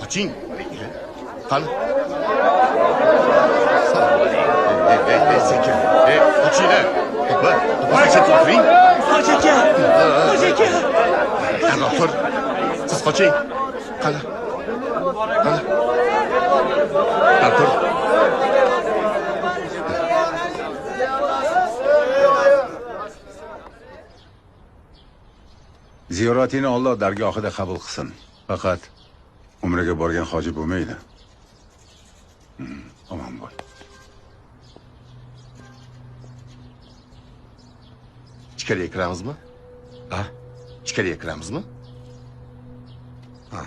Qoching. Qani. Sekin. Qochinglar. To'polon chetga o'tiring. Hoji aka! Hoji aka! Qani o'tir. Siz qoching. Qani. Qani. Tur. Ziyoratini Alloh dargohida qabul qilsin. Faqat umraga borgan hoji bo'lmaydi. Omon bo'l. Ichkariga kiramizmi? Ha? Ichkariga kiramizmi? Ha.